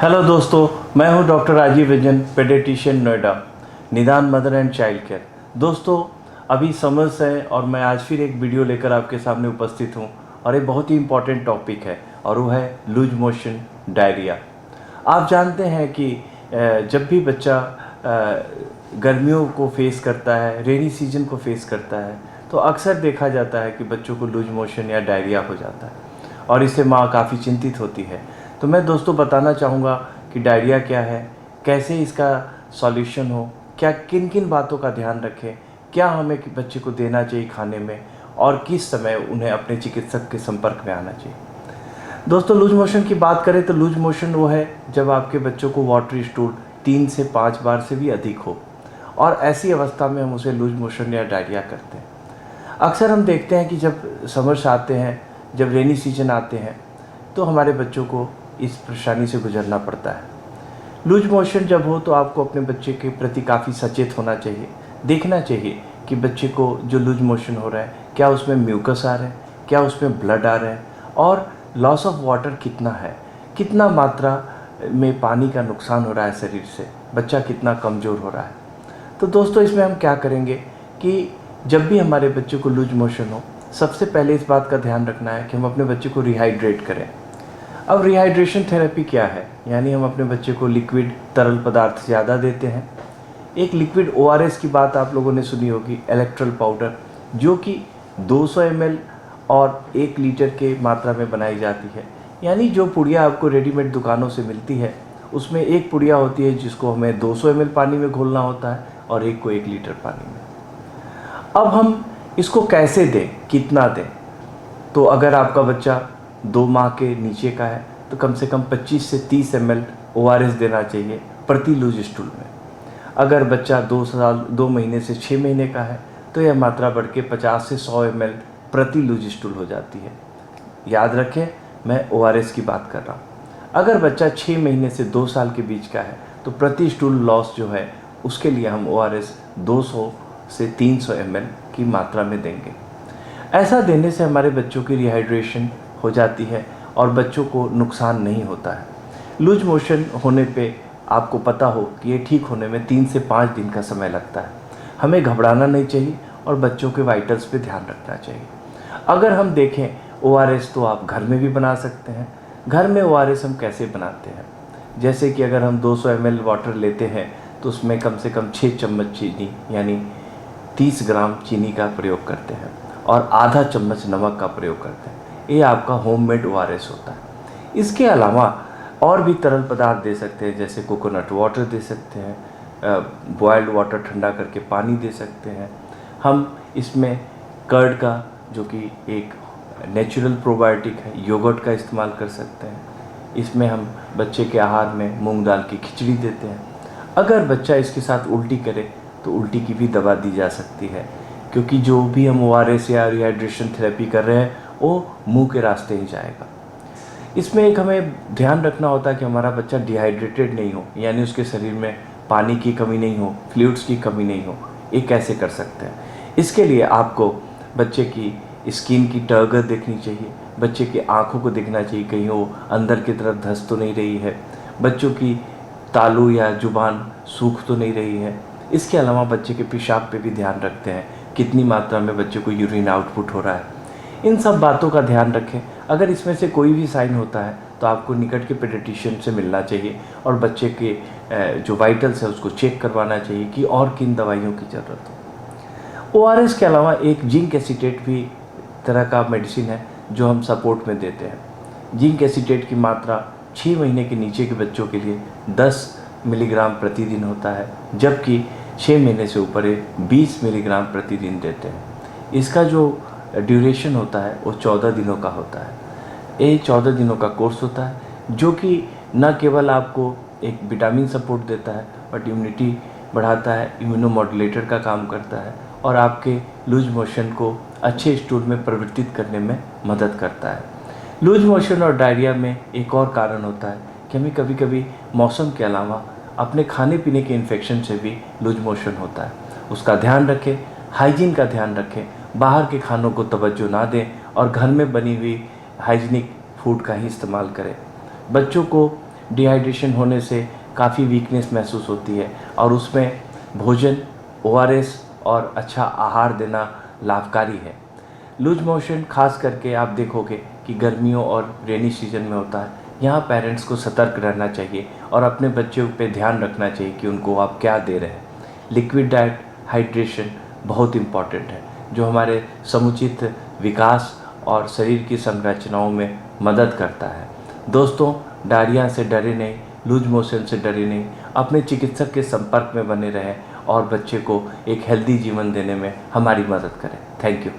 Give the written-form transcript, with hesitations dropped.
Hello दोस्तों, मैं हूं डॉक्टर राजीव रंजन, पेडियाट्रिशियन, नोएडा, निदान मदर एंड चाइल्ड केयर। दोस्तों, अभी समर्स है और मैं आज फिर एक वीडियो लेकर आपके सामने उपस्थित हूं और एक बहुत ही इम्पॉर्टेंट टॉपिक है और वो है लूज मोशन डायरिया। आप जानते हैं कि जब भी बच्चा गर्मियों को फेस करता है, रेनी सीजन को फेस करता है, तो अक्सर देखा जाता है कि बच्चों को लूज मोशन या डायरिया हो जाता है और इससे माँ काफ़ी चिंतित होती है। तो मैं दोस्तों बताना चाहूँगा कि डायरिया क्या है, कैसे इसका सॉल्यूशन हो, क्या किन किन बातों का ध्यान रखें, क्या हमें बच्चे को देना चाहिए खाने में और किस समय उन्हें अपने चिकित्सक के संपर्क में आना चाहिए। दोस्तों, लूज मोशन की बात करें तो लूज मोशन वो है जब आपके बच्चों को वाटरी स्टूल 3 से 5 बार से भी अधिक हो और ऐसी अवस्था में हम उसे लूज मोशन या डायरिया कहते हैं। अक्सर हम देखते हैं कि जब समर्स आते हैं, जब रेनी सीजन आते हैं, तो हमारे बच्चों को इस परेशानी से गुजरना पड़ता है। लूज मोशन जब हो तो आपको अपने बच्चे के प्रति काफ़ी सचेत होना चाहिए। देखना चाहिए कि बच्चे को जो लूज मोशन हो रहा है, क्या उसमें म्यूकस आ रहा है, क्या उसमें ब्लड आ रहा है और लॉस ऑफ वाटर कितना है, कितना मात्रा में पानी का नुकसान हो रहा है शरीर से, बच्चा कितना कमज़ोर हो रहा है। तो दोस्तों, इसमें हम क्या करेंगे कि जब भी हमारे बच्चे को लूज मोशन हो, सबसे पहले इस बात का ध्यान रखना है कि हम अपने बच्चे को रिहाइड्रेट करें। अब रिहाइड्रेशन थेरेपी क्या है? यानी हम अपने बच्चे को लिक्विड तरल पदार्थ ज़्यादा देते हैं। एक लिक्विड ORS की बात आप लोगों ने सुनी होगी, इलेक्ट्रल पाउडर, जो कि 200 ml और 1 लीटर के मात्रा में बनाई जाती है। यानी जो पुड़िया आपको रेडीमेड दुकानों से मिलती है, उसमें एक पुड़िया होती है जिसको हमें 200 ml पानी में घोलना होता है और एक को 1 लीटर पानी में। अब हम इसको कैसे दें, कितना दें? तो अगर आपका बच्चा 2 माह के नीचे का है तो कम से कम 25 से 30 ml ORS देना चाहिए प्रति लूज स्टूल में। अगर बच्चा 2 महीने से 6 महीने का है तो यह मात्रा बढ़ के 50 से 100 ml प्रति लूज स्टूल हो जाती है। याद रखें, मैं ORS की बात कर रहा हूँ। अगर बच्चा 6 महीने से 2 साल के बीच का है तो प्रति स्टूल लॉस जो है उसके लिए हम ORS 200 से 300 ml की मात्रा में देंगे। ऐसा देने से हमारे बच्चों की रिहाइड्रेशन हो जाती है और बच्चों को नुकसान नहीं होता है। लूज मोशन होने पे आपको पता हो कि ये ठीक होने में 3 से 5 दिन का समय लगता है। हमें घबराना नहीं चाहिए और बच्चों के वाइटल्स पे ध्यान रखना चाहिए। अगर हम देखें ORS तो आप घर में भी बना सकते हैं। घर में ORS हम कैसे बनाते हैं? जैसे कि अगर हम 200 ml वाटर लेते हैं तो उसमें कम से कम 6 चम्मच चीनी यानी 30 ग्राम चीनी का प्रयोग करते हैं और आधा चम्मच नमक का प्रयोग करते हैं। ये आपका होममेड ORS होता है। इसके अलावा और भी तरल पदार्थ दे सकते हैं, जैसे कोकोनट वाटर दे सकते हैं, बॉयल्ड वाटर ठंडा करके पानी दे सकते हैं। हम इसमें कर्ड का, जो कि एक नेचुरल प्रोबायोटिक है, योगर्ट का इस्तेमाल कर सकते हैं। इसमें हम बच्चे के आहार में मूंग दाल की खिचड़ी देते हैं। अगर बच्चा इसके साथ उल्टी करे तो उल्टी की भी दवा दी जा सकती है, क्योंकि जो भी हम ORS या रिहाइड्रेशन थेरेपी कर रहे हैं वो मुंह के रास्ते ही जाएगा। इसमें एक हमें ध्यान रखना होता है कि हमारा बच्चा डिहाइड्रेटेड नहीं हो, यानी उसके शरीर में पानी की कमी नहीं हो, फ्लूइड्स की कमी नहीं हो। ये कैसे कर सकते हैं? इसके लिए आपको बच्चे की स्किन की टर्गर देखनी चाहिए, बच्चे की आँखों को देखना चाहिए कहीं वो अंदर की तरफ धंस तो नहीं रही है, बच्चों की तालू या जुबान सूख तो नहीं रही है। इसके अलावा बच्चे के पेशाब पे भी ध्यान रखते हैं, कितनी मात्रा में बच्चे को यूरिन आउटपुट हो रहा है। इन सब बातों का ध्यान रखें। अगर इसमें से कोई भी साइन होता है तो आपको निकट के पेडियाट्रिशियन से मिलना चाहिए और बच्चे के जो वाइटल्स है उसको चेक करवाना चाहिए कि और किन दवाइयों की ज़रूरत हो। ORS के अलावा एक जिंक एसीटेट भी तरह का मेडिसिन है जो हम सपोर्ट में देते हैं। जिंक एसीटेट की मात्रा 6 महीने के नीचे के बच्चों के लिए 10 मिलीग्राम प्रतिदिन होता है, जबकि 6 महीने से ऊपर 20 मिलीग्राम प्रतिदिन देते हैं। इसका जो ड्यूरेशन होता है वो 14 दिनों का होता है। ये 14 दिनों का कोर्स होता है जो कि न केवल आपको एक विटामिन सपोर्ट देता है बट इम्यूनिटी बढ़ाता है, इम्यूनोमॉड्यूलेटर का काम करता है और आपके लूज मोशन को अच्छे स्टूल में परिवर्तित करने में मदद करता है। लूज मोशन और डायरिया में एक और कारण होता है कि हमें कभी कभी मौसम के अलावा अपने खाने पीने के इन्फेक्शन से भी लूज मोशन होता है। उसका ध्यान रखें, हाइजीन का ध्यान रखें, बाहर के खानों को तवज्जो ना दें और घर में बनी हुई हाइजीनिक फूड का ही इस्तेमाल करें। बच्चों को डिहाइड्रेशन होने से काफ़ी वीकनेस महसूस होती है और उसमें भोजन, ओआरएस और अच्छा आहार देना लाभकारी है। लूज मोशन खास करके आप देखोगे कि गर्मियों और रेनी सीजन में होता है। यहाँ पेरेंट्स को सतर्क रहना चाहिए और अपने बच्चों पे ध्यान रखना चाहिए कि उनको आप क्या दे रहे हैं। लिक्विड डाइट, हाइड्रेशन बहुत इम्पॉर्टेंट है, जो हमारे समुचित विकास और शरीर की संरचनाओं में मदद करता है। दोस्तों, डायरिया से डरे नहीं, लूज मोशन से डरे नहीं, अपने चिकित्सक के संपर्क में बने रहें और बच्चे को एक हेल्दी जीवन देने में हमारी मदद करें। Thank you.